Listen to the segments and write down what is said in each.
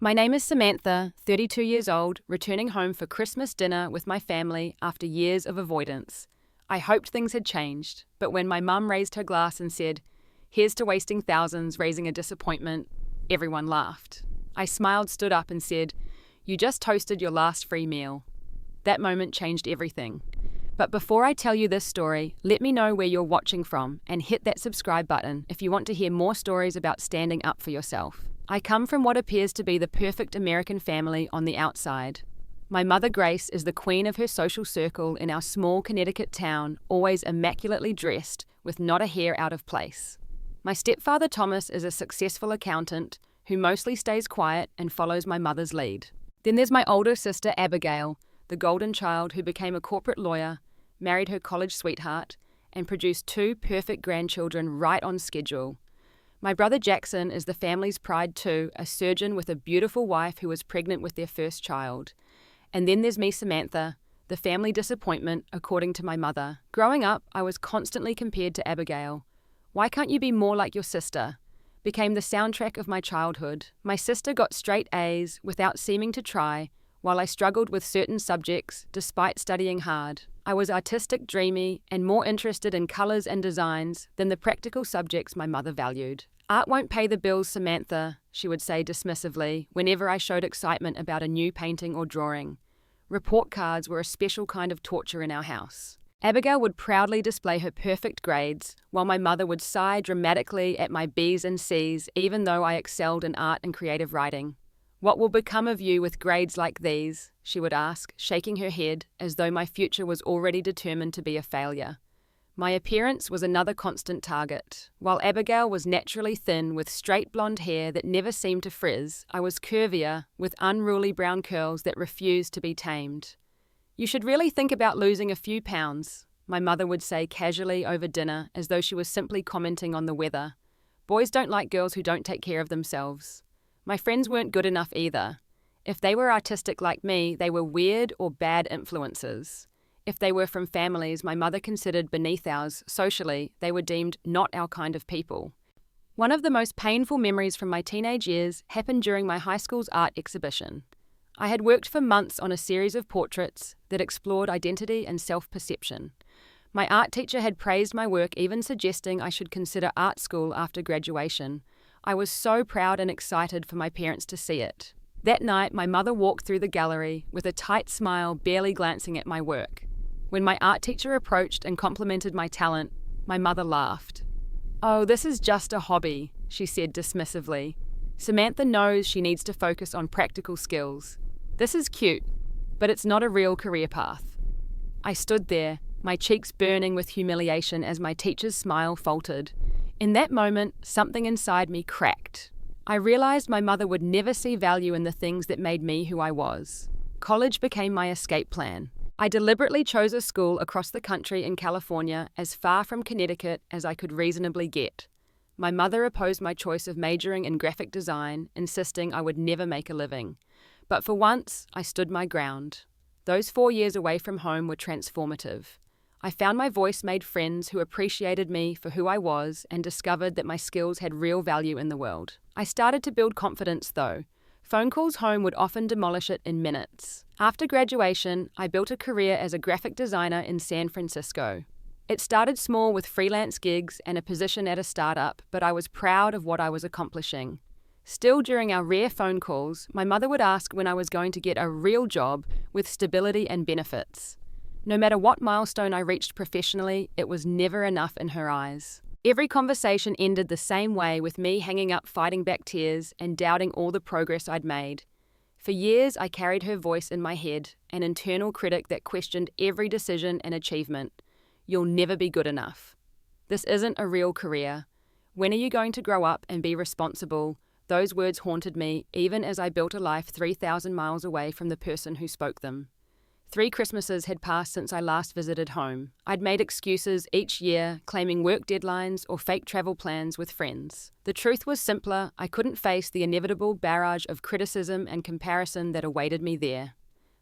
My name is Samantha, 32 years old, returning home for Christmas dinner with my family after years of avoidance. I hoped things had changed, but when my mum raised her glass and said, "Here's to wasting thousands raising a disappointment," everyone laughed. I smiled, stood up and said, "You just toasted your last free meal." That moment changed everything. But before I tell you this story, let me know where you're watching from and hit that subscribe button if you want to hear more stories about standing up for yourself. I come from what appears to be the perfect American family on the outside. My mother Grace is the queen of her social circle in our small Connecticut town, always immaculately dressed, with not a hair out of place. My stepfather Thomas is a successful accountant who mostly stays quiet and follows my mother's lead. Then there's my older sister Abigail, the golden child who became a corporate lawyer, married her college sweetheart, and produced 2 perfect grandchildren right on schedule. My brother Jackson is the family's pride too, a surgeon with a beautiful wife who was pregnant with their first child. And then there's me, Samantha, the family disappointment, according to my mother. Growing up, I was constantly compared to Abigail. "Why can't you be more like your sister?" became the soundtrack of my childhood. My sister got straight A's without seeming to try, while I struggled with certain subjects despite studying hard. I was artistic, dreamy, and more interested in colours and designs than the practical subjects my mother valued. "Art won't pay the bills, Samantha," she would say dismissively whenever I showed excitement about a new painting or drawing. Report cards were a special kind of torture in our house. Abigail would proudly display her perfect grades, while my mother would sigh dramatically at my B's and C's even though I excelled in art and creative writing. "What will become of you with grades like these?" she would ask, shaking her head as though my future was already determined to be a failure. My appearance was another constant target. While Abigail was naturally thin with straight blonde hair that never seemed to frizz, I was curvier with unruly brown curls that refused to be tamed. "You should really think about losing a few pounds," my mother would say casually over dinner as though she was simply commenting on the weather. "Boys don't like girls who don't take care of themselves." My friends weren't good enough either. If they were artistic like me, they were weird or bad influences. If they were from families my mother considered beneath ours socially, they were deemed not our kind of people. One of the most painful memories from my teenage years happened during my high school's art exhibition. I had worked for months on a series of portraits that explored identity and self-perception. My art teacher had praised my work, even suggesting I should consider art school after graduation. I was so proud and excited for my parents to see it. That night, my mother walked through the gallery with a tight smile, barely glancing at my work. When my art teacher approached and complimented my talent, my mother laughed. "Oh, this is just a hobby," she said dismissively. "Samantha knows she needs to focus on practical skills. This is cute, but it's not a real career path." I stood there, my cheeks burning with humiliation as my teacher's smile faltered. In that moment, something inside me cracked. I realized my mother would never see value in the things that made me who I was. College became my escape plan. I deliberately chose a school across the country in California, as far from Connecticut as I could reasonably get. My mother opposed my choice of majoring in graphic design, insisting I would never make a living. But for once, I stood my ground. Those 4 years away from home were transformative. I found my voice, made friends who appreciated me for who I was, and discovered that my skills had real value in the world. I started to build confidence, though. Phone calls home would often demolish it in minutes. After graduation, I built a career as a graphic designer in San Francisco. It started small with freelance gigs and a position at a startup, but I was proud of what I was accomplishing. Still, during our rare phone calls, my mother would ask when I was going to get a real job with stability and benefits. No matter what milestone I reached professionally, it was never enough in her eyes. Every conversation ended the same way, with me hanging up, fighting back tears, and doubting all the progress I'd made. For years, I carried her voice in my head, an internal critic that questioned every decision and achievement. "You'll never be good enough. This isn't a real career. When are you going to grow up and be responsible?" Those words haunted me, even as I built a life 3,000 miles away from the person who spoke them. 3 Christmases had passed since I last visited home. I'd made excuses each year, claiming work deadlines or fake travel plans with friends. The truth was simpler. I couldn't face the inevitable barrage of criticism and comparison that awaited me there.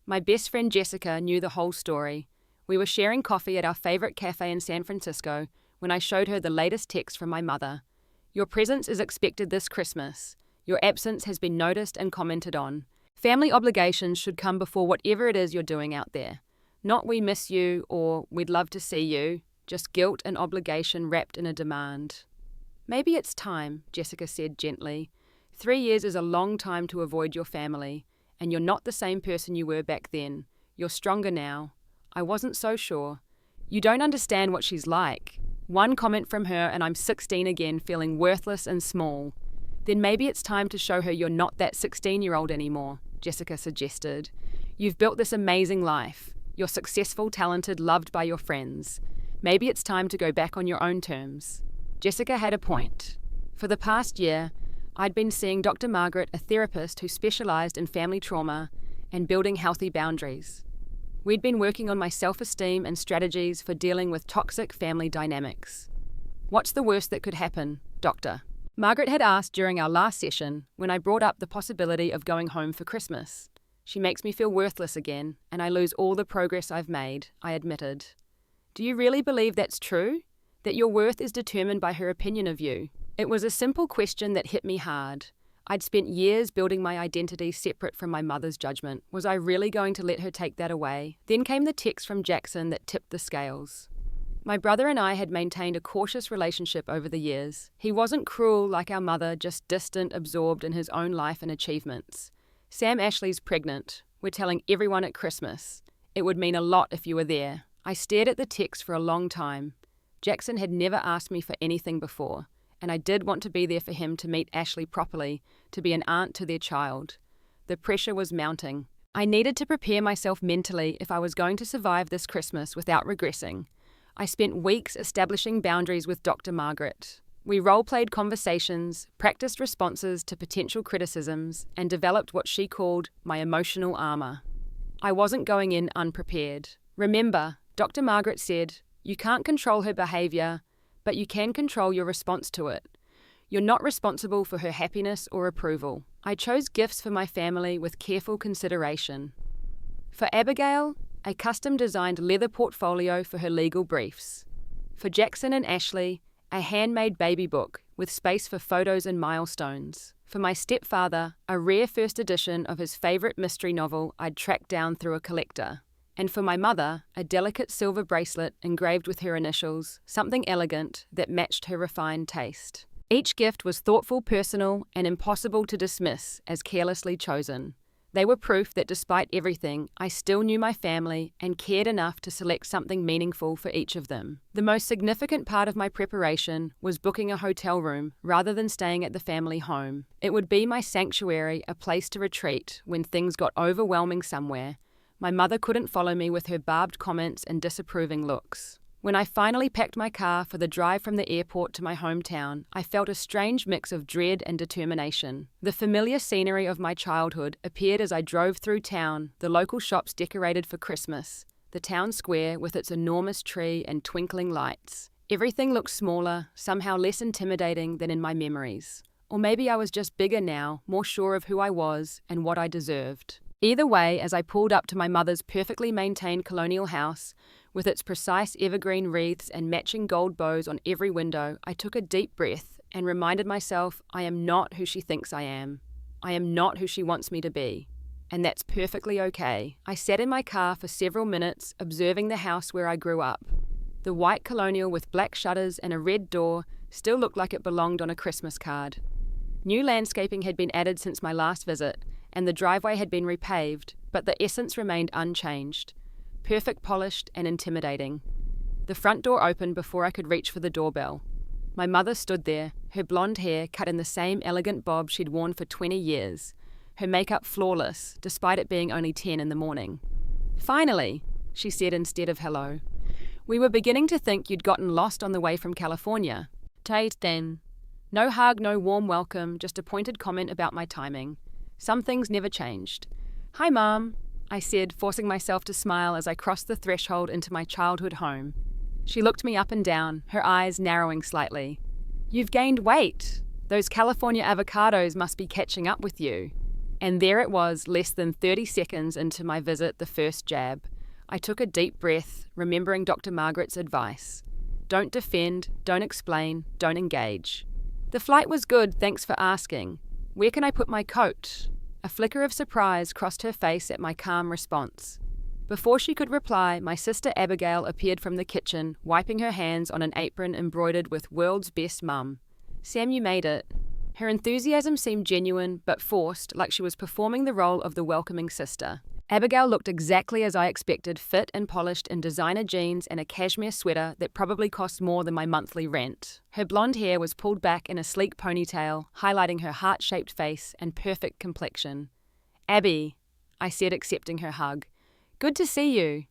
My best friend Jessica knew the whole story. We were sharing coffee at our favorite cafe in San Francisco when I showed her the latest text from my mother. "Your presence is expected this Christmas. Your absence has been noticed and commented on. Family obligations should come before whatever it is you're doing out there. Not we miss you or we'd love to see you, just guilt and obligation wrapped in a demand. Maybe it's time, Jessica said gently. 3 years is a long time to avoid your family, and you're not the same person you were back then. You're stronger now. I wasn't so sure. You don't understand what she's like. One comment from her and I'm 16 again, feeling worthless and small. Then maybe it's time to show her you're not that 16-year-old anymore, Jessica suggested. You've built this amazing life. You're successful, talented, loved by your friends. Maybe it's time to go back on your own terms. Jessica had a point. For the past year, I'd been seeing Dr. Margaret, a therapist who specialized in family trauma and building healthy boundaries. We'd been working on my self-esteem and strategies for dealing with toxic family dynamics. What's the worst that could happen, Doctor? Margaret had asked during our last session when I brought up the possibility of going home for Christmas. She makes me feel worthless again, and I lose all the progress I've made, I admitted. Do you really believe that's true? That your worth is determined by her opinion of you? It was a simple question that hit me hard. I'd spent years building my identity separate from my mother's judgment. Was I really going to let her take that away? Then came the text from Jackson that tipped the scales. My brother and I had maintained a cautious relationship over the years. He wasn't cruel like our mother, just distant, absorbed in his own life and achievements. Sam Ashley's pregnant. We're telling everyone at Christmas. It would mean a lot if you were there. I stared at the text for a long time. Jackson had never asked me for anything before, and I did want to be there for him to meet Ashley properly, to be an aunt to their child. The pressure was mounting. I needed to prepare myself mentally if I was going to survive this Christmas without regressing. I spent weeks establishing boundaries with Dr. Margaret. We role-played conversations, practiced responses to potential criticisms, and developed what she called my emotional armor. I wasn't going in unprepared. Remember, Dr. Margaret said, you can't control her behavior, but you can control your response to it. You're not responsible for her happiness or approval. I chose gifts for my family with careful consideration. For Abigail, a custom-designed leather portfolio for her legal briefs. For Jackson and Ashley, a handmade baby book with space for photos and milestones. For my stepfather, a rare first edition of his favorite mystery novel I'd tracked down through a collector. And for my mother, a delicate silver bracelet engraved with her initials, something elegant that matched her refined taste. Each gift was thoughtful, personal, and impossible to dismiss as carelessly chosen. They were proof that despite everything, I still knew my family and cared enough to select something meaningful for each of them. The most significant part of my preparation was booking a hotel room rather than staying at the family home. It would be my sanctuary, a place to retreat when things got overwhelming somewhere. My mother couldn't follow me with her barbed comments and disapproving looks. When I finally packed my car for the drive from the airport to my hometown, I felt a strange mix of dread and determination. The familiar scenery of my childhood appeared as I drove through town, the local shops decorated for Christmas, the town square with its enormous tree and twinkling lights. Everything looked smaller, somehow less intimidating than in my memories. Or maybe I was just bigger now, more sure of who I was and what I deserved. Either way, as I pulled up to my mother's perfectly maintained colonial house, with its precise evergreen wreaths and matching gold bows on every window, I took a deep breath and reminded myself I am not who she thinks I am. I am not who she wants me to be. And that's perfectly okay. I sat in my car for several minutes, observing the house where I grew up. The white colonial with black shutters and a red door still looked like it belonged on a Christmas card. New landscaping had been added since my last visit, and the driveway had been repaved, but the essence remained unchanged. Perfect, polished, and intimidating. The front door opened before I could reach for the doorbell. My mother stood there, her blonde hair cut in the same elegant bob she'd worn for 20 years, her makeup flawless, despite it being only 10 in the morning. "Finally," she said instead of hello. "We were beginning to think you'd gotten lost on the way from California." "Tate then." No hug, no warm welcome, just a pointed comment about my timing. Some things never changed. "Hi, Mom," I said, forcing myself to smile as I crossed the threshold into my childhood home. She looked me up and down, her eyes narrowing slightly. "You've gained weight. Those California avocados must be catching up with you." And there it was, less than 30 seconds into my visit, the first jab. I took a deep breath, remembering Dr. Margaret's advice. Don't defend, don't explain, don't engage. "The flight was good, thanks for asking." Where can I put my coat? A flicker of surprise crossed her face at my calm response. Before she could reply, my sister Abigail appeared from the kitchen, wiping her hands on an apron embroidered with "World's Best Mum." "Sam, you made it." Her enthusiasm seemed genuine, but forced, like she was performing the role of the welcoming sister. Abigail looked exactly as I expected, fit and polished in designer jeans and a cashmere sweater that probably cost more than my monthly rent. Her blonde hair was pulled back in a sleek ponytail, highlighting her heart-shaped face and perfect complexion. "Abby," I said, accepting her hug. "Good to see you."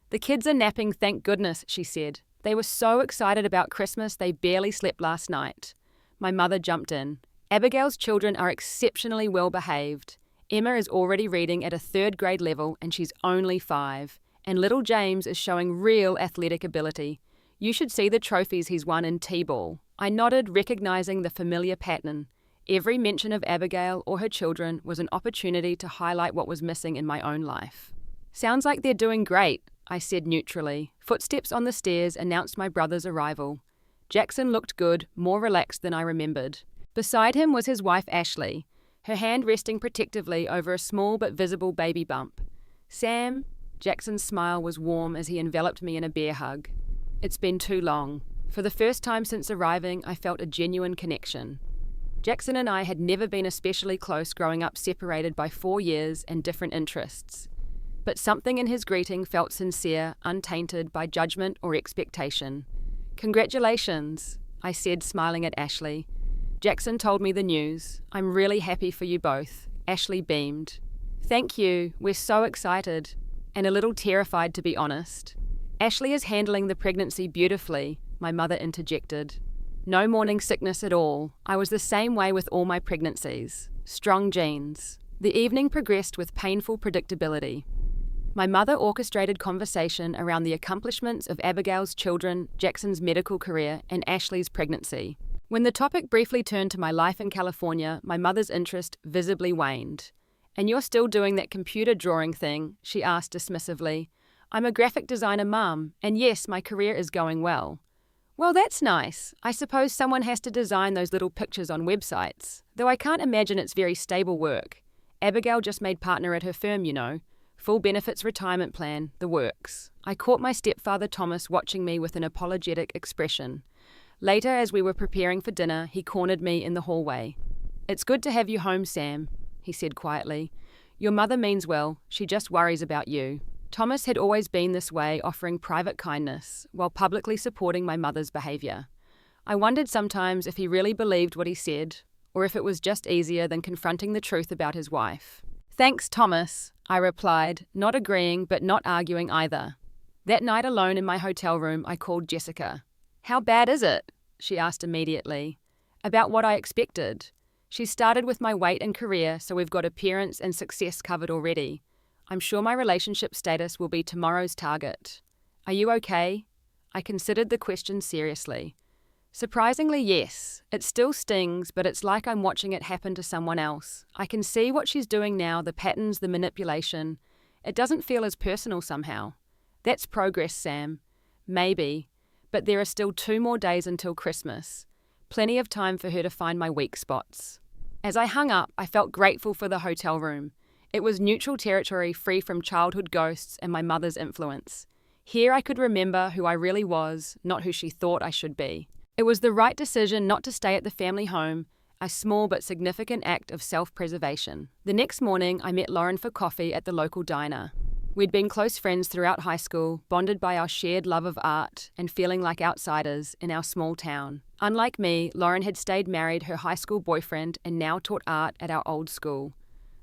"The kids are napping, thank goodness," she said. "They were so excited about Christmas they barely slept last night." My mother jumped in. "Abigail's children are exceptionally well behaved. Emma is already reading at a 3rd grade level and she's only 5. And little James is showing real athletic ability. You should see the trophies he's won in T-ball." I nodded, recognizing the familiar pattern. Every mention of Abigail or her children was an opportunity to highlight what was missing in my own life. "Sounds like they're doing great," I said neutrally. Footsteps on the stairs announced my brother's arrival. Jackson looked good, more relaxed than I remembered. Beside him was his wife Ashley, her hand resting protectively over a small but visible baby bump. "Sam," Jackson's smile was warm as he enveloped me in a bear hug. "It's been too long." For the first time since arriving, I felt a genuine connection. Jackson and I had never been especially close, growing up separated by 4 years and different interests. But something in his greeting felt sincere, untainted by judgment or expectation. "Congratulations," I said, smiling at Ashley. Jackson told me the news. "I'm really happy for you both." Ashley beamed. "Thank you, we're so excited." And a little terrified, to be honest. "Ashley is handling the pregnancy beautifully," my mother interjected. "No morning sickness at all. I was the same way with all my pregnancies. Strong genes." The evening progressed with painful predictability. My mother orchestrated conversation around the accomplishments of Abigail's children, Jackson's medical career, and Ashley's pregnancy. When the topic briefly turned to my life in California, my mother's interest visibly waned. "And you're still doing that computer drawing thing?" she asked dismissively. "I'm a graphic designer mum, and yes, my career is going well." "Well, that's nice. I suppose someone has to design those little pictures on websites, though I can't imagine it's very stable work. Abigail just made partner at her firm, you know. Full benefits retirement plan, the works." I caught my stepfather Thomas watching me with an apologetic expression. Later, as we were preparing for dinner, he cornered me in the hallway. "It's good to have you home, Sam," he said quietly. "Your mother means well, she just worries about you." Thomas had always been this way, offering private kindness, while publicly supporting my mother's behaviour. I wondered sometimes if he really believed what he said, or if it was just easier than confronting the truth about his wife. "Thanks, Thomas," I replied, not agreeing but not arguing either. That night alone in my hotel room, I called Jessica. "How bad is it?" she asked immediately. About what I expected. She started with my weight and career, so we've got appearance and success covered already. I'm sure my relationship status will be tomorrow's target. "Are you okay?" I considered the question seriously. Surprisingly, yes. It still stings, but it's like I'm watching it happen to someone else. I can see what she's doing now, the patterns, the manipulation. It doesn't feel as personal somehow. That's progress, Sam. Maybe. But there are still 2 more days until Christmas. Plenty of time for her to find my weak spots. As I hung up, I felt grateful for the hotel room. It was neutral territory, free from childhood ghosts and my mother's influence. Here I could remember who I really was, not who she thought I should be. It was the right decision not to stay at the family home, a small but significant act of self-preservation. The next morning, I met Lauren for coffee at the local diner. We'd been close friends throughout high school, bonded by our shared love of art and feeling like outsiders in our small town. Unlike me, Lauren had stayed married her high school boyfriend and now taught art at our old school.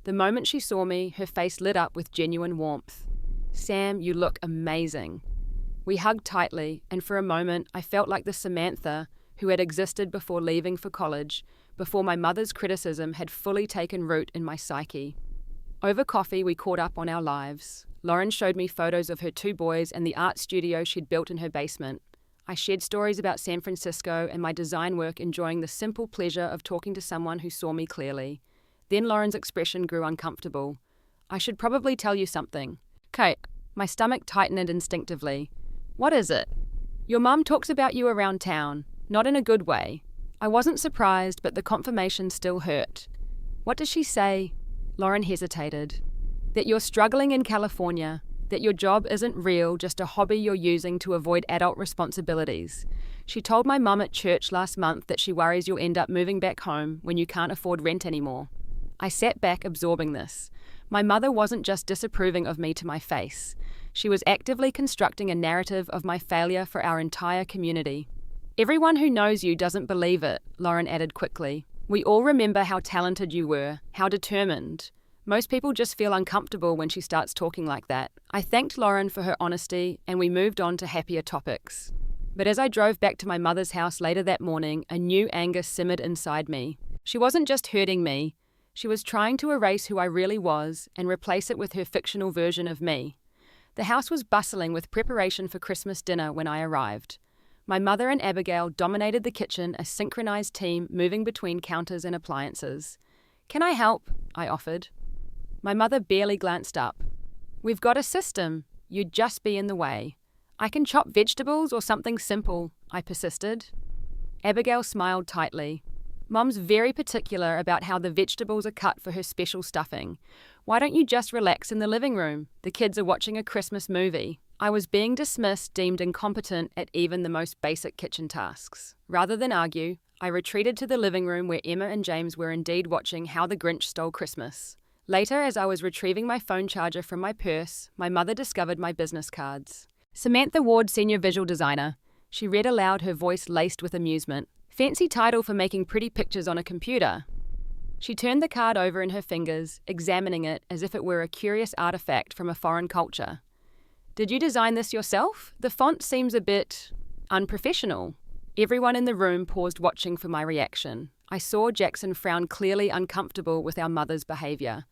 The moment she saw me, her face lit up with genuine warmth. "Sam, you look amazing." We hugged tightly, and for a moment I felt like the Samantha who had existed before leaving for college, before my mother's criticism had fully taken root in my psyche. Over coffee, we caught up on our lives. Lauren showed me photos of her 2 boys and the art studio she'd built in her basement. I shared stories about San Francisco and my design work, enjoying the simple pleasure of talking to someone who saw me clearly. Then Lauren's expression grew uncomfortable. "I should probably tell you something." "Kate." My stomach tightened instinctively. "What is it?" "Your mum talks about you around town. Not in a good way." I wasn't surprised, but the confirmation still hurt. What does she say? Lauren hesitated. That you're struggling in California, that your job isn't real, just a hobby you're using to avoid adult responsibilities. She told my mum at church last month that she worries you'll end up moving back home when you can't afford rent anymore. I sat back absorbing this. My mother wasn't just disapproving of me to my face. She was actively constructing a narrative of my failure for our entire community. Everyone who knows you doesn't believe it, Lauren added quickly. We all remember how talented you were, how determined. Most people just feel uncomfortable when she starts talking like that. I thanked Lauren for her honesty and we moved on to happier topics. But as I drove back to my mother's house later that morning, a new anger simmered inside me. She wasn't just hurting me. She was trying to erase who I really was and replace it with her fictional version of me. The house was bustling with preparation for Christmas dinner when I arrived. My mother and Abigail dominated the kitchen, a synchronized team moving between counters and appliances. Can I help? I offered. My mother barely glanced up. We've got a system. You'd just be in the way. I can chop vegetables or something simple, I persisted. Abigail smiled tightly. Mum's very particular about how the vegetables are cut for her special stuffing. Why don't you just relax in the living room? The kids are watching a Christmas movie. I was being dismissed, deemed incompetent at even the most basic kitchen tasks. Rather than argue, I retreated to the living room where Emma and James were indeed watching How the Grinch Stole Christmas. Later, as I was retrieving my phone charger from my purse, my mother discovered my business cards. Samantha Ward, Senior Visual Designer. She read aloud, her voice laced with amusement. Fancy title for making pretty pictures on a computer. She turned the card over in her fingers, examining it as if it were a curious artifact from a foreign culture. Did you design this yourself? The font seems a bit unprofessional. Everyone in the room paused, watching for my reaction. I saw Jackson frown, clearly uncomfortable with our mother's behavior.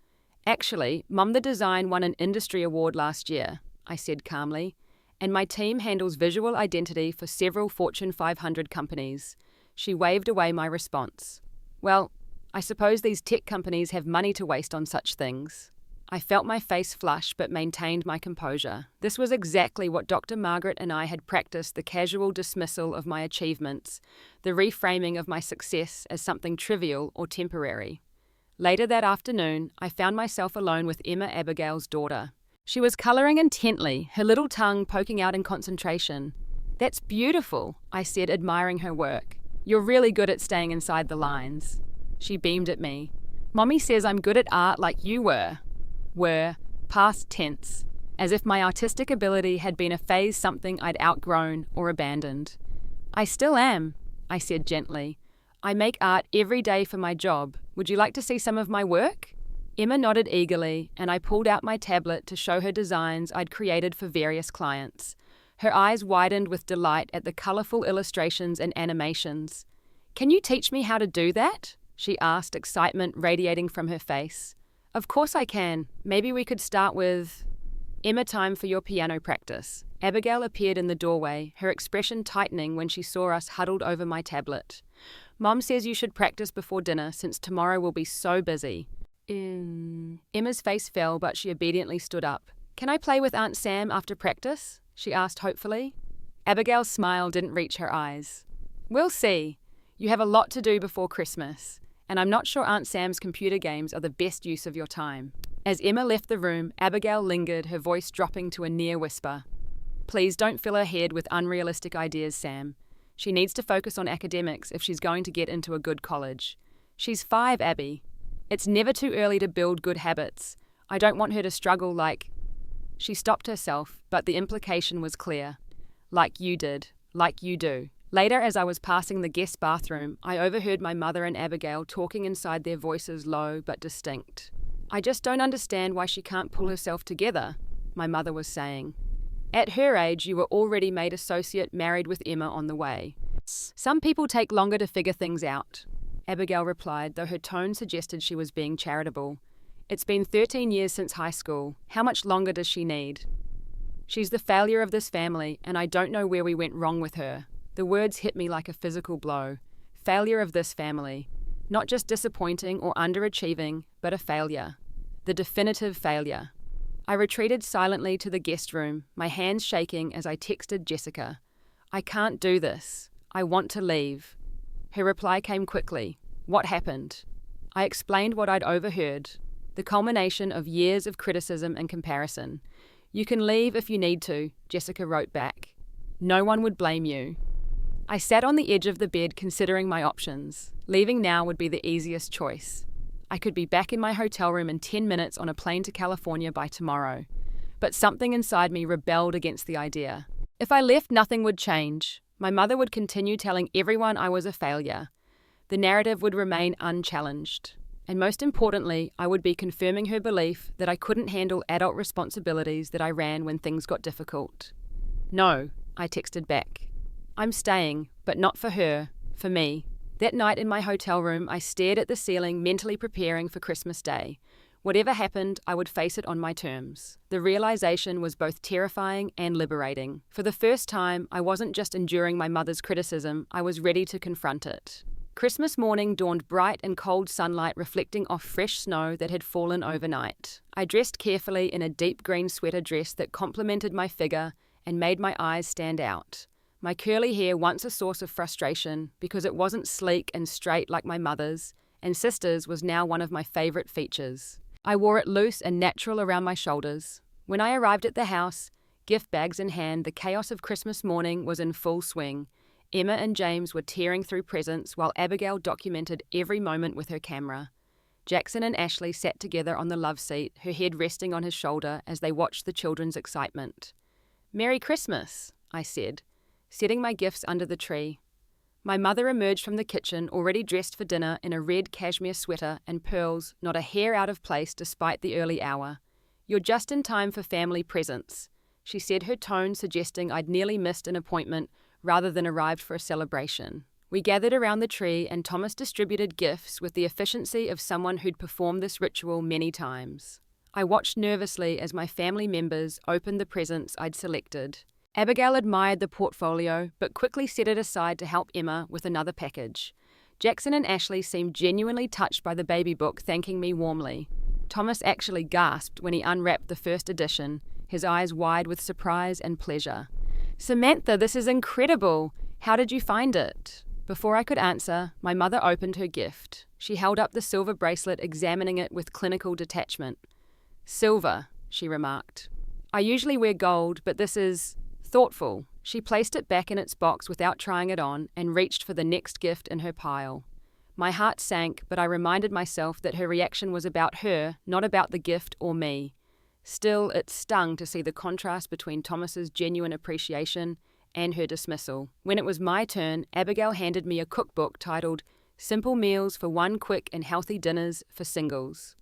Actually, Mum, the design won an industry award last year, I said calmly, and my team handles visual identity for several Fortune 500 companies. She waved away my response. Well, I suppose these tech companies have money to waste on such things. I felt my face flush but maintained my composure. This was exactly what Dr. Margaret and I had practiced, the casual dismissal of my achievements, the reframing of my success as something trivial or temporary. Later that afternoon, I found myself alone with Emma, Abigail's daughter. She was colouring intently, her little tongue poking out in concentration. That's beautiful, I said, admiring her work. You're really good at staying inside the lines. She beamed at me. Mommy says I'm good at art like you were. Were, past tense, as if my artistic ability had been a phase, something I'd outgrown or abandoned. I still am, I said gently. I make art every day for my job. Would you like to see some of my work? Emma nodded eagerly, and I pulled out my tablet to show her designs I'd created for various clients. Her eyes widened with delight at the colourful illustrations and animations. Can you teach me how to do that? She asked, excitement radiating from her face. Of course I can. Maybe we could start with... Emma, time for your piano practice. Abigail appeared in the doorway, her expression tightening when she saw us huddled over my tablet. Mom says you should practice before dinner since tomorrow will be so busy. Emma's face fell, but she obediently stood up. Can I play with Aunt Sam after practice? She asked hopefully. Abigail's smile didn't reach her eyes. We'll see. You have a lot to do before Christmas, and I'm not sure Aunt Sam's computer games are the best use of your time. As Emma left the room, Abigail lingered, her voice dropping to a near whisper. Please don't fill her head with unrealistic ideas, Sam. She needs to focus on academics if she's going to get into a good college. She's 5, Abby. It's never too early to build good habits. I don't want her to struggle like... She stopped herself, but the implication was clear. Like you did. Like you do. Later, as I was passing the guest bathroom, I overheard my mother and Abigail talking inside, their voices low but distinct. I just don't understand why she can't pull herself together, my mother was saying. At her age, you were already made associate, married with Emma on the way. Some people take longer to figure things out, Abigail replied, though her tone suggested she was being charitable. It's been 13 years since high school. How much longer does she need? She's the failure of this family, and I don't know where we went wrong with her. The words hit me like a physical blow. Failure of this family. Not just disappointing or underachieving, but a failure. The definitive failure. I retreated silently to the guest room, my hands shaking as I texted Jessica. I can't do this. I want to leave. Her reply came quickly. What happened? I explained what I'd overheard, the culmination of years of criticism and comparison. "You can leave if you need to," Jessica wrote back. "No one would blame you." I sat on the edge of the bed considering my options. Leaving now would be the easiest choice. I could be back in my hotel room in 10 minutes on a plane to California by tomorrow. But something inside me rebelled against the idea. If I left, nothing would change. My mother would continue telling everyone I was a failure. The narrative would remain unchallenged. And most importantly, I would be confirming her belief that I couldn't handle adult responsibilities that I ran when things got difficult. "No," I texted back. "I'm staying, but not for her, for me." That night in my hotel room, I stared at the ceiling, mentally preparing for Christmas Day. Whatever happened, I would face it on my terms. The realization was both terrifying and liberating. For the first time, I wasn't just enduring my mother's criticism, I was ready to confront it. Christmas morning dawned bright in cold sunlight reflecting off fresh snow that had fallen overnight. I dressed carefully in a deep green sweater dress that complemented my figure and made my eyes stand out. My curly hair, once a source of frustration because it wasn't sleek and straight like my mother's and sister's, was now one of my favorite features. I wore it loose and natural around my shoulders. When I arrived at the house, gift bags in hand, the chaos of Christmas morning was in full swing. Emma and James were tearing through presents while Abigail documented every moment with her camera. Jackson and Ashley sat together on the love seat, her head resting on his shoulder as they watched the children's excitement. "Merry Christmas," I said, setting my gifts under the tree. My mother emerged from the kitchen, already dressed for dinner in a red cashmere sweater and pearls, not a hair out of place despite the early hour. "You're just in time for family presents," she said, her tone suggesting I'd nearly missed an appointment rather than arrived for a celebration. We gathered around the tree and Thomas distributed gifts with the efficiency of someone who'd performed this ritual many times. I watched nervously as my family members opened the presents I'd selected. Abigail admired the portfolio, but quickly set it aside to help Emma with another package. Jackson and Ashley seemed genuinely touched by the baby book, thanking me warmly. Thomas actually gasped when he unwrapped the first edition, his eyes wide with surprise and pleasure. "Samantha, this is incredible! How did you find it?" Before I could answer, my mother opened her gift. She held up the silver bracelet, examining it with clinical detachment. "Silver," she remarked. "I usually wear gold, but this is thoughtful." She placed it back in its box without trying it on and reached for the next gift in her pile. My heart sank, but I reminded myself that her reaction was about her, not about the gift or me. Still, it stung to see the contrast between Thomas's genuine appreciation and her dismissal. When it was my turn, Abigail handed me a cookbook titled "Simple Meals for One Quick and Healthy Dinners for Singles."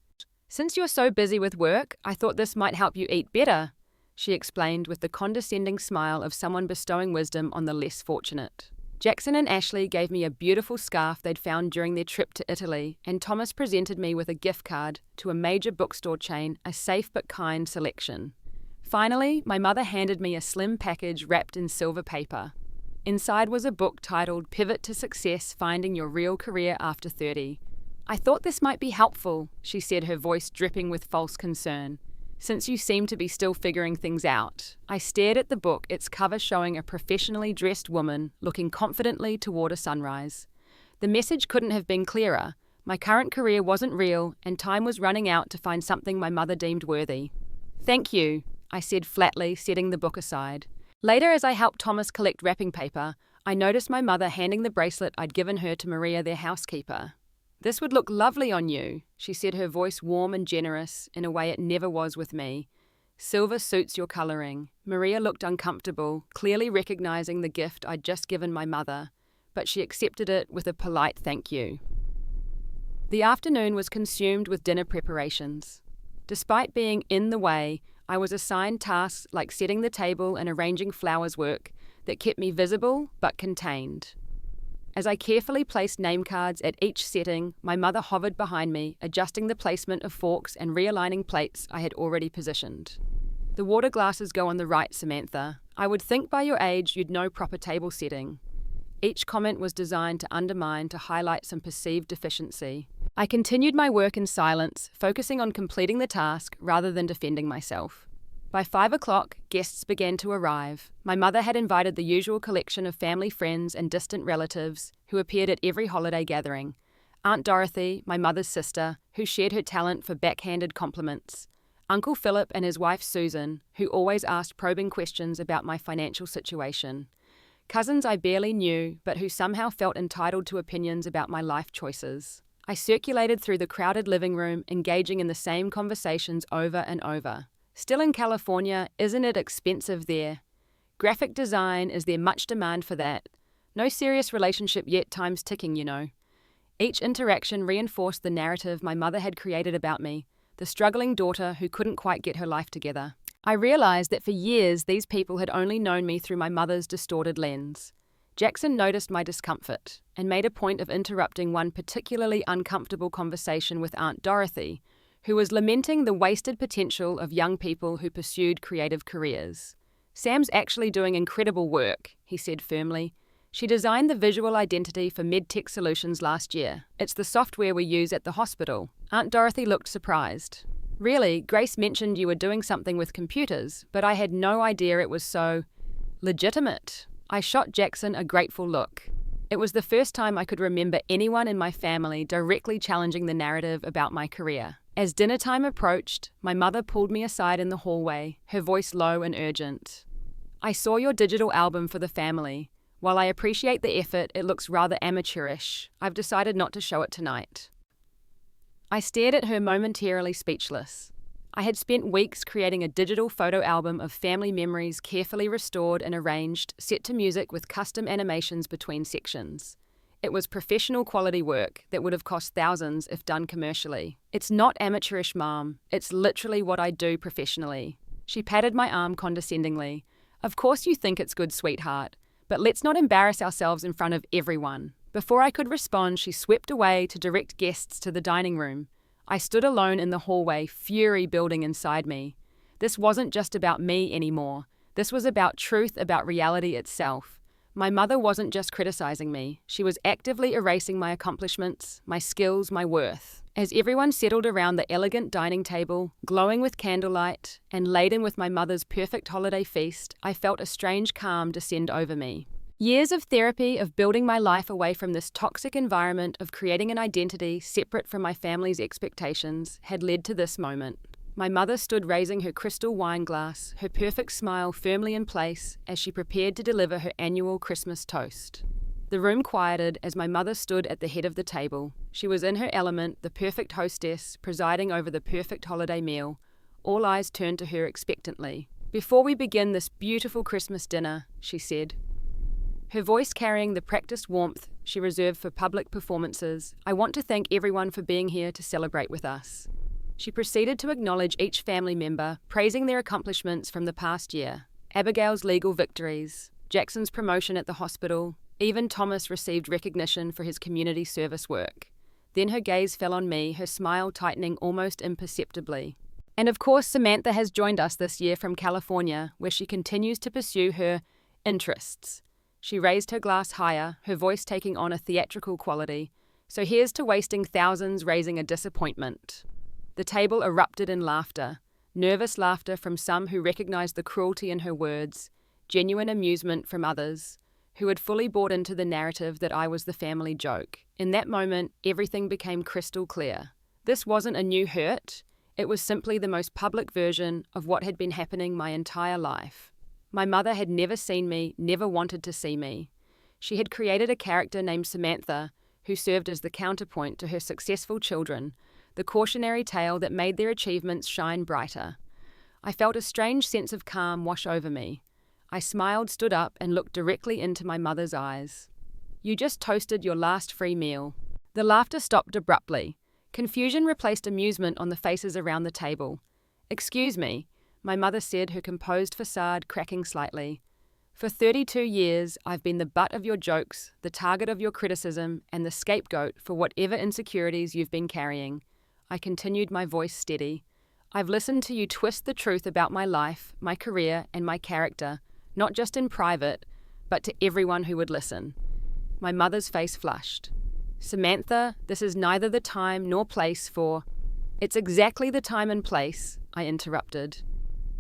"Since you're so busy with work, I thought this might help you eat better," she explained with the condescending smile of someone bestowing wisdom on the less fortunate. Jackson and Ashley gave me a beautiful scarf they'd found during their trip to Italy, and Thomas presented me with a gift card to a major bookstore chain, a safe but kind selection. Finally, my mother handed me a slim package wrapped in silver paper. Inside was a book titled "Pivot to Success: Finding Your Real Career After 30. "I thought this might be helpful," she said, her voice dripping with false concern, "since you seem to be still figuring things out." I stared at the book, its cover showing a professionally dressed woman looking confidently toward a sunrise. The message couldn't have been clearer. My current career wasn't real, and time was running out to find something my mother deemed worthy. "Thank you," I said flatly, setting the book aside. Later, as I helped Thomas collect wrapping paper, I noticed my mother handing the bracelet I'd given her to Maria, their housekeeper. "This would look lovely on you," she said, her voice warm and generous in a way it never was with me. "Silver suits your colouring." Maria looked uncomfortable, clearly recognising the gift I'd just given my mother, but she accepted it with a polite thank you. The afternoon was consumed with dinner preparations. Despite being in the way, I was assigned tasks like setting the table and arranging flowers work that kept me visible but contained. As I carefully placed name cards at each setting, my mother hovered behind me, adjusting the placement of forks and realigning plates I had already positioned. "The water glasses go on the right, Samantha. I would think by your age you'd know proper table setting." Each comment was designed to undermine, to highlight some perceived deficiency. I continued my work in silence, focusing on completing the task rather than defending myself. By 5 o'clock, guests began to arrive. My mother had invited the usual collection of family friends and distant relatives who appeared at every holiday gathering. Aunt Dorothy, my mother's sister, who shared her talent for backhanded compliments. Uncle Philip and his wife Susan, who always asked probing questions about my financial situation. Cousins I barely knew, but who somehow felt entitled to opinions about my life choices. I circulated through the crowded living room, engaging in the same conversations over and over. Still in California, isn't it expensive there? Graphic design, is there much demand for that? No serious relationship yet, time's ticking, you know. Each interaction reinforced the narrative my mother had created about me, the struggling daughter who couldn't quite get her life together. I realized that for years these people had only known me through my mother's distorted lens. Jackson noticed my discomfort and made a point of interrupting one particularly uncomfortable conversation with Aunt Dorothy, who was lamenting the wasted potential of young people who pursued creative careers. "Sam's actually doing incredible work," he said firmly. "She designed the visual identity for MedTech Solutions last year. It's the software we use at the hospital." Aunt Dorothy looked surprised. "Really, Grace mentioned you were doing something with computers, but I had no idea it was so legitimate." I shot Jackson a grateful look. It was the first time I could remember anyone in my family directly challenging the narrative about my career. As dinner time approached, my mother pulled me aside in the hallway, her voice low and urgent. "I saw your digital album for the family. While I appreciate the effort, it looks rather amateurish. I've decided not to show it tonight." I stared at her momentarily speechless. I had spent weeks creating a digital photo album of family memories carefully restored and arranged, set to music with custom animations between sections. It was professional quality work that would have cost thousands if done commercially. "It's not amateurish, Mom. It's literally what I do professionally." She patted my arm condescendingly. "Of course you think it's good, sweetheart, but let's not embarrass ourselves in front of everyone." Before I could respond, she swept away to direct guests to the dining room. I stood alone in the hallway, fury building inside me. This wasn't just about me anymore. This was about truth, about reality itself. My mother wasn't just criticizing me. She was actively erasing my accomplishments, my skills, my worth. As everyone settled around the elegant dining table, glowing with candlelight and laden with my mother's perfect holiday feast, I felt a strange calm descend over me. Years of therapy, of building my life away from this toxic environment, of creating an identity separate from my family's expectations, had led to this moment. My mother stood raising her crystal wine glass, her perfect smile firmly in place as she prepared to deliver her annual Christmas toast. The room quieted as my mother stood at the head of the table. She was in her element, the perfect hostess, presiding over the perfect holiday meal. All eyes turned to her expectantly. "Before we begin this beautiful Christmas dinner," she said, her voice carrying the practiced warmth she reserved for public performances, "I want to thank everyone for being here to celebrate with us." She proceeded to acknowledge each family member, praising their accomplishments from the past year. Abigail's legal victories, Jackson's promotion at the hospital, even Thomas received recognition for his community service work. Then her gaze fell on me, her smile tightening almost imperceptibly. "And of course, Samantha has joined us this year from California, where she continues to pursue her interests." She raised her glass higher, her voice taking on a theatrical quality. "So here's to wasting thousands raising a disappointment." The table erupted in laughter, nervous laughter from some who recognized the cruelty in her words, genuine amusement from others, who had fully bought into the narrative that I was the family joke. In that moment, everything became crystal clear. This wasn't a new hurt, it was simply the most public version of what had been happening my entire life. My mother had never seen me, never wanted to see me. She had created a character named Samantha, who served as the counterpoint to her successful children, the cautionary tale that made their achievements shine brighter. I felt a strange sense of calm wash over me. I smiled, stood up, and looked directly into my mother's eyes. "You just toasted your last free meal." The laughter stopped abruptly. Confusion replaced amusement on the faces around the table. "Excuse me," my mother said, her composed facade cracking slightly. "For 32 years, I've been the butt of your jokes, the target of your criticism, and the scapegoat for whatever insecurities you've been carrying." I continued, my voice steady. "I've listened to you twist the truth about my life, my career, and my character, not just in private, but to everyone who would listen." My mother's face flushed. "Samantha, this is neither the time nor place for—" "It's exactly the time and place," I interrupted.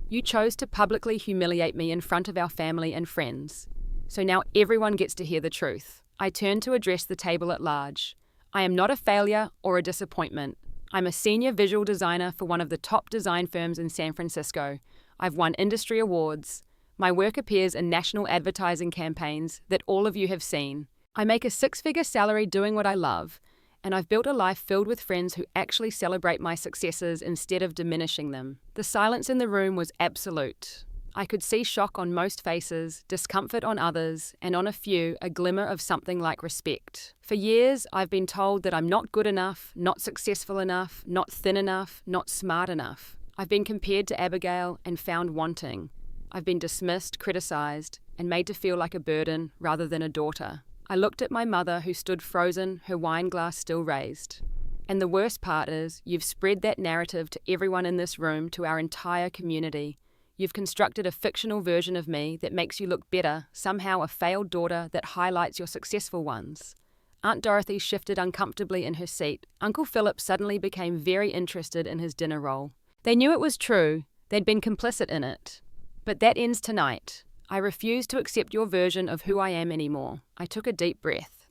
"You chose to publicly humiliate me in front of our family and friends. So now everyone gets to hear the truth." I turned to address the table at large. I am not a failure or a disappointment. I'm a senior visual designer for one of the top design firms in San Francisco. I've won industry awards. My work appears in national advertising campaigns that all of you have seen. I make a six-figure salary doing what I love, and I've built a life filled with friends who actually celebrate my successes instead of diminishing them. The silence in the room was absolute. I could see shock on most faces, discomfort on others, and on a few, a glimmer of something like respect. For years, I've been told that I'm not good enough, not successful enough, not thin enough, not smart enough. I've been compared to Abigail and found wanting. I've been dismissed, criticized, and made to feel like a burden rather than a daughter. I looked at my mother who stood frozen, her wine glass still raised. And the worst part is, you've spread that narrative to everyone in this room, to our entire community. You've constructed a fictional version of me that makes you look better, somehow a failed daughter that highlights your successful ones. Aunt Dorothy shifted uncomfortably in her seat. Uncle Philip suddenly became very interested in his dinner roll. They knew it was true. They'd been complicit in it. But that ends tonight. I refuse to accept your version of who I am anymore. I took a deep breath.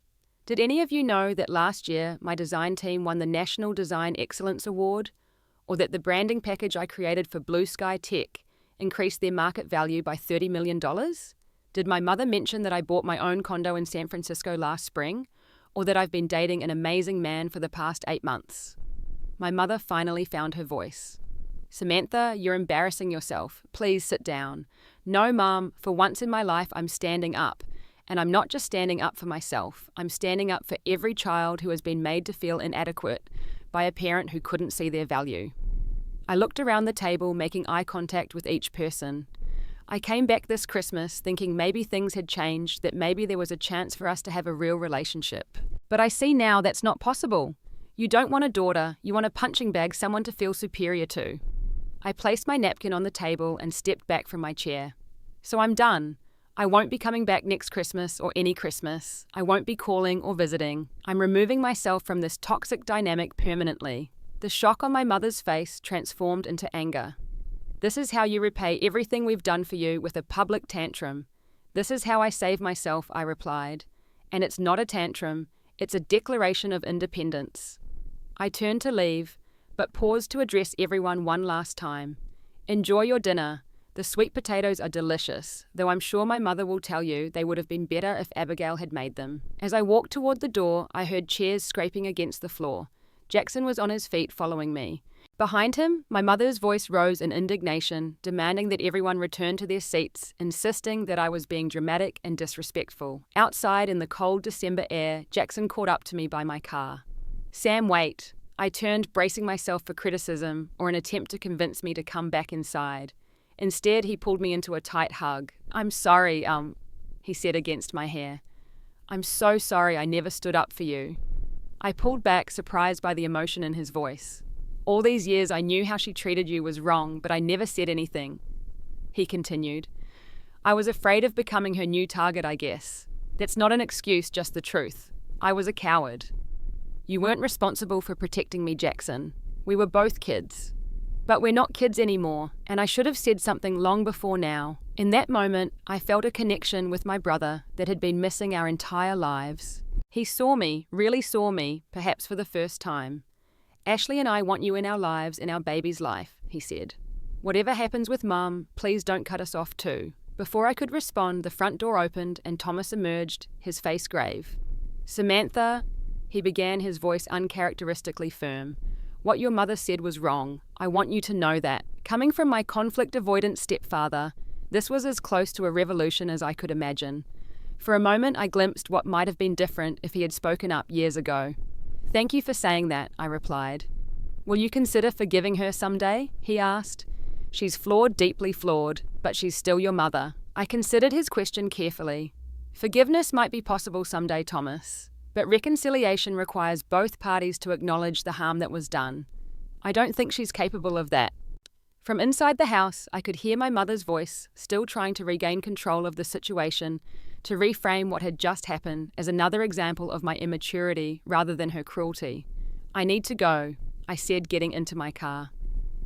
Did any of you know that last year my design team won the National Design Excellence Award? Or that the branding package I created for Blue Sky Tech increased their market value by $30 million? Did my mother mention that I bought my own condo in San Francisco last spring? Or that I've been dating an amazing man for the past 8 months? My mother finally found her voice. Samantha, you're embarrassing yourself. Please sit down. No, Mom, for once in my life I'm standing up. And I'm not just standing up for myself. I'm standing up for every child who has been made to feel inadequate by a parent who couldn't see their value. I looked around the table, making eye contact with each person. I came back this Christmas thinking maybe things had changed, that maybe there was a chance for us to have a real relationship. But I see now that's not possible. You don't want a daughter, you want a punching bag, someone to feel superior to. I placed my napkin on the table and stepped back from my chair. So I'm done. I won't be coming back next Christmas or any Christmas. I won't be calling or visiting. I'm removing myself from this toxic dynamic permanently. The shock on my mother's face transformed into anger. This is how you repay everything we've done for you, with a public tantrum. This is how I save myself, I replied. And it's not a tantrum, it's a declaration of independence. I turned to leave, but paused to address everyone one last time. Enjoy your dinner. The sweet potatoes are delicious, though I'm sure my mother will tell you they would have been better if Abigail had made them. As I walked toward the door, I heard chairs scraping against the floor. Jackson was on his feet following me. Behind him, my mother's voice rose in indignation, demanding that everyone return to their seats, insisting that I was being dramatic and disrespectful. Outside in the cold December air, Jackson caught up to me by my car. Sam, wait. I turned, bracing myself for criticism or an attempt to convince me to come back inside. Instead, he pulled me into a tight hug. I'm sorry, he said against my hair. I'm so sorry I never stood up for you. I pulled back, surprised by the emotion in his voice. All these years I knew how she treated you was wrong, but I never said anything. He continued. I was afraid of becoming her new target, I guess. That's not an excuse, just the truth. I was a coward. You weren't responsible for protecting me, Jackson. We were both kids. But we're not kids anymore, and I should have said something long before now. In that moment, I felt a connection with my brother that had been missing our entire lives. He saw me, really saw me, perhaps for the first time. Ashley and I want you in our lives, in our baby's life, he said. Whatever happens with Mum, please don't cut us off too. Before I could respond, the front door opened and Thomas emerged, his face grave. Samantha, he began, his voice uncharacteristically firm. What your mother said was wrong. I want you to know that. Coming from my conflict-avoidant stepfather, this was as close to a revolution as I could imagine. For a moment, I glimpsed what might have been different if he had spoken up years ago. Thank you for saying that, I replied. Will you consider forgiving her someday? He asked. She's flawed, deeply flawed, but she's still your mother. I considered his question carefully. Forgiveness might be possible someday, Thomas, but reconciliation requires both parties to acknowledge the harm that was done. I don't think she's capable of that. From inside the house, I could hear my mother's voice, still trying to regain control of the situation, to reframe what had just happened as another example of my immaturity rather than her cruelty. I need to go, I said, getting into my car.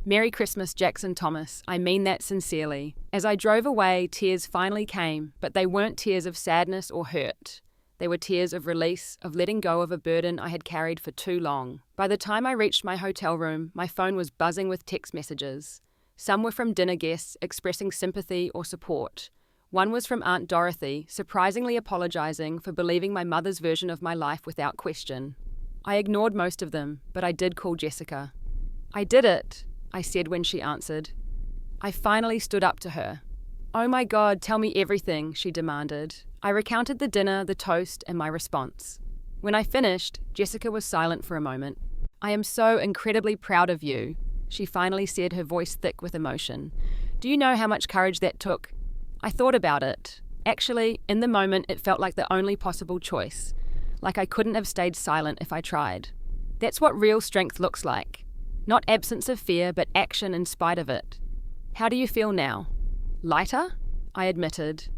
Merry Christmas, Jackson Thomas. I mean that sincerely. As I drove away, tears finally came, but they weren't tears of sadness or hurt. They were tears of release, of letting go of a burden I had carried for too long. By the time I reached my hotel room, my phone was buzzing with text messages. Some were from dinner guests expressing sympathy or support. One was from Aunt Dorothy, surprisingly apologizing for believing my mother's version of my life without question. I ignored most of them, but I did call Jessica. "I did it," I said when she answered. I finally stood up to her. "Oh my God, tell me everything," she demanded. I recounted the dinner, the toast, and my response. When I finished, Jessica was silent for a moment. "I am so incredibly proud of you," she finally said, her voice thick with emotion. "Do you know how much courage that took?" I thought about it. Actually, in the moment, it felt like the only possible choice. Like I couldn't have stayed silent if I tried. That's what real strength looks like. Not absence of fear, but action in spite of it. "How do you feel now?" "Lighter?" I admitted.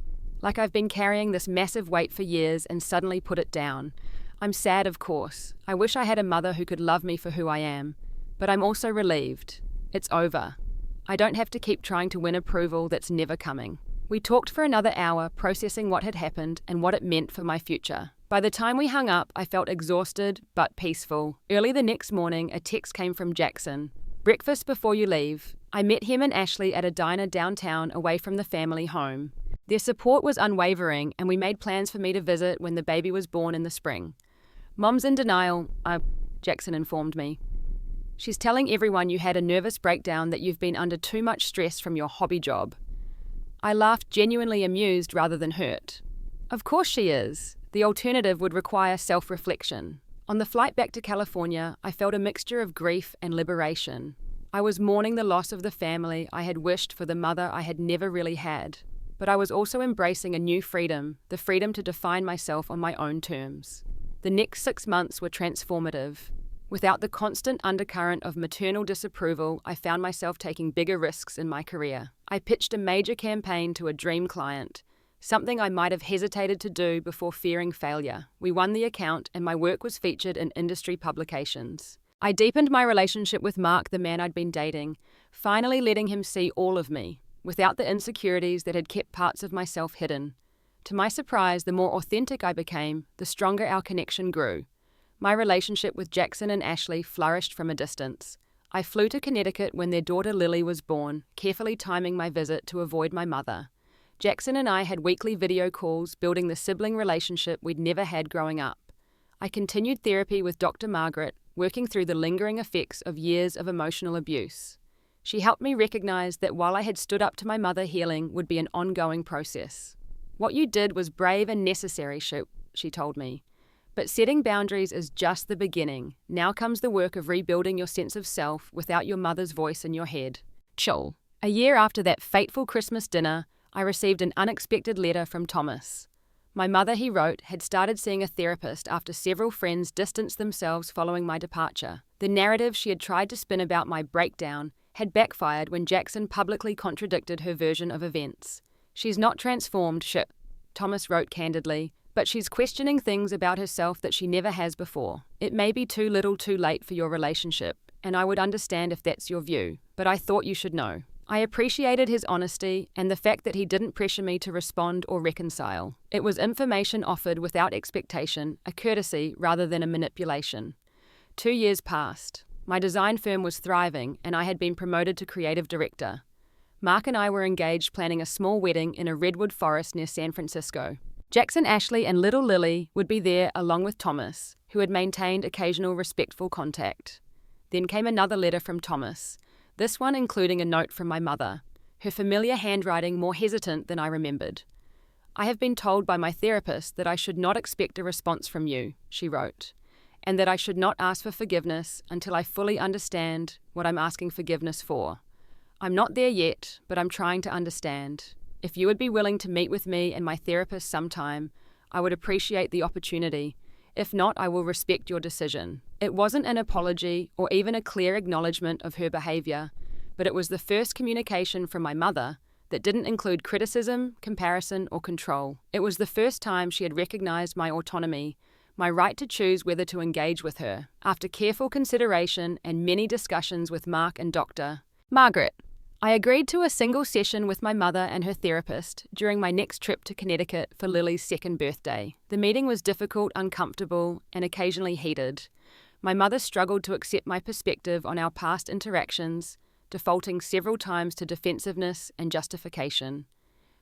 Like I've been carrying this massive weight for years and suddenly put it down. I'm sad, of course. I wish I had a mother who could love me for who I am. But I'm also relieved. It's over. I don't have to keep trying to win approval that's never coming. We talked for another hour, processing what had happened and what it meant for my future. By the time we hung up, I felt exhausted but peaceful. Early the next morning, a text came from Jackson. "Breakfast before you leave." I met him and Ashley at a diner downtown away from the family home. Their support was unwavering, and we made plans for me to visit when the baby was born in the spring. "Mom's in denial," Jackson informed me. "She's telling everyone you had a nervous breakdown, that you've been under too much stress from your hobby job." I laughed, genuinely amused rather than hurt. Of course she is. The alternative would require self-reflection. On the flight back to California, I felt a mixture of grief and liberation. I was mourning the loss of the family I had wished for, the mother I had never really had. But I was also embracing a new freedom, the freedom to define myself on my own terms. The next 6 months were transformative. Without the constant undercurrent of maternal disapproval, I found myself taking bigger risks in my career. I pitched a major campaign to a dream client, something I might have hesitated to do before fearing failure. We won the account, and my work was featured in industry publications. I deepened my relationship with Mark, the man I'd been dating, finally letting him see all of me, without the insecurities that had kept parts of myself hidden. To my surprise, the more authentic I became, the stronger our connection grew. My relationship with Jackson and Ashley flourished from a distance. I flew to Connecticut when their daughter Lily was born, carefully timing my visit to avoid my mother. Jackson and I had weekly video calls, building the sibling relationship we'd never had growing up. I continued therapy with Dr. Margaret, working through the lingering effects of years of emotional abuse. She helped me recognize that while I had stood up to my mother, healing would be an ongoing process. "What you did was brave and necessary," she told me. "But setting boundaries is just the beginning. Now comes the work of rebuilding your sense of self without your mother's voice in your head." Chill. A year after that fateful Christmas dinner, I received an unexpected letter from Thomas. My mother, he wrote, had started seeing a therapist after several friends distanced themselves following my departure. The narrative she had tried to spin about my breakdown had backfired when Jackson publicly contradicted her version of events. "She's not transformed, Thomas wrote candidly, but she's questioning things about herself that she never has before. It may be too little too late for your relationship, and I would understand if that's your view, but I thought you should know." I appreciated his honesty and the fact that he didn't pressure me to respond or reconcile. It was information offered without expectation, a courtesy rather than a manipulation. 2 years passed. My design firm was thriving, and I had been promoted to creative director. Mark and I were engaged, planning a small wedding in a redwood forest near San Francisco. Jackson, Ashley, and little Lily would be there along with Thomas, who had maintained occasional respectful contact. Then came another letter from Thomas, this one including a note from my mother, her familiar handwriting more hesitant than I remembered. "I have been told by my therapist that I should not expect a response from you," she wrote, "and that I should not ask for forgiveness until I fully understand what I'm asking forgiveness for. I'm not there yet, but I'm trying to understand. If you would be willing to meet with me and my therapist sometime, I would appreciate the opportunity. If not, I will respect your decision." It wasn't an apology or even a clear acknowledgement of her behavior, but it was the first communication from my mother that didn't include criticism, comparison, or control. It was the first time she had recognized my autonomy, my right to choose whether to engage with her. After careful consideration and many discussions with Mark and Dr. Margaret, I agreed to a single session with my mother and her therapist during my next trip to Connecticut for Lily's second birthday. The meeting was difficult, uncomfortable, and occasionally heated. My mother struggled to accept my perspective on our past interactions, defaulting several times to defensiveness and justification.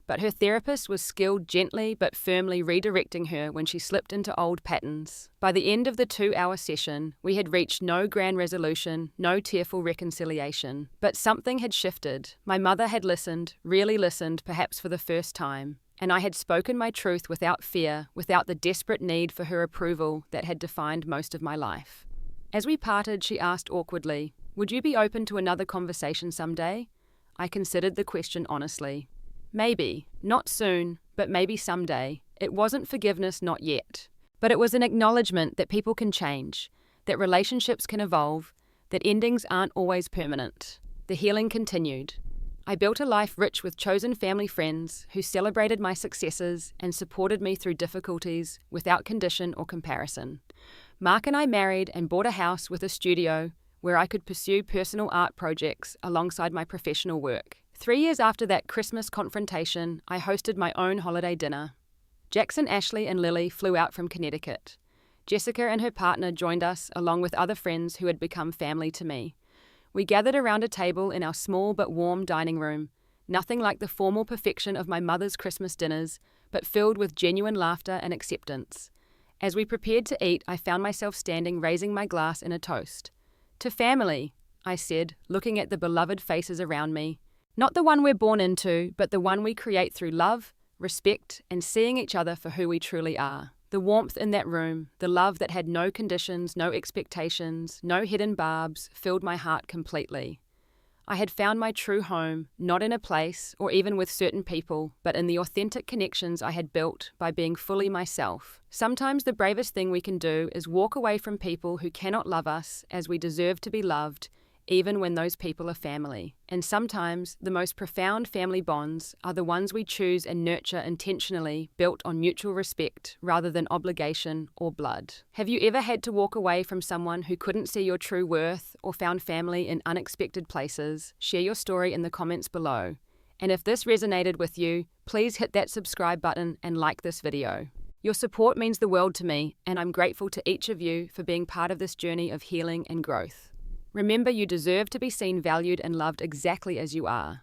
But her therapist was skilled gently but firmly redirecting her when she slipped into old patterns. By the end of the 2-hour session, we had reached no grand resolution, no tearful reconciliation. But something had shifted. My mother had listened, really listened, perhaps for the first time. And I had spoken my truth without fear, without the desperate need for her approval that had defined most of my life. As we parted, she asked awkwardly, "Would you be open to another conversation someday?" I considered the question honestly. Maybe. Not soon, but maybe someday. It wasn't forgiveness, not yet. But it was an acknowledgement that people can change, that relationships can evolve, that endings aren't always permanent. The healing continued. I built a life rich with chosen family friends who celebrated my successes and supported me through difficulties without condition or comparison. Mark and I married and bought a house with a studio where I could pursue personal art projects alongside my professional work. 3 years after that Christmas confrontation, I hosted my own holiday dinner. Jackson, Ashley, and Lily flew out from Connecticut. Jessica and her partner joined us, along with other friends who had become family to me. We gathered around a table in our small but warm dining room, nothing like the formal perfection of my mother's Christmas dinners, but filled with genuine laughter and acceptance. As we prepared to eat, I found myself standing, raising my glass in a toast. "To family," I said, looking at the beloved faces around me. Not the one we're born into, but the one we create through love, respect, and seeing each other for who we truly are. The warmth in that room, the love that had no conditions, no expectations, no hidden barbs, filled my heart completely. I had found my true home, not in a place or even with certain people, but in the authentic connections I had built by being fully myself. Sometimes the bravest thing we can do is walk away from people who cannot love us as we deserve to be loved, even when those people are family. And sometimes the most profound family bonds are the ones we choose and nurture intentionally, built on mutual respect rather than obligation or blood. Have you ever had to walk away from someone who couldn't see your true worth or found family in unexpected places? Share your story in the comments below. And if this resonated with you, please hit that subscribe button and like this video. Your support means the world to me, and I'm grateful to each of you for being part of this journey of healing and growth. Remember, you deserve to be seen, valued, and loved exactly as you are.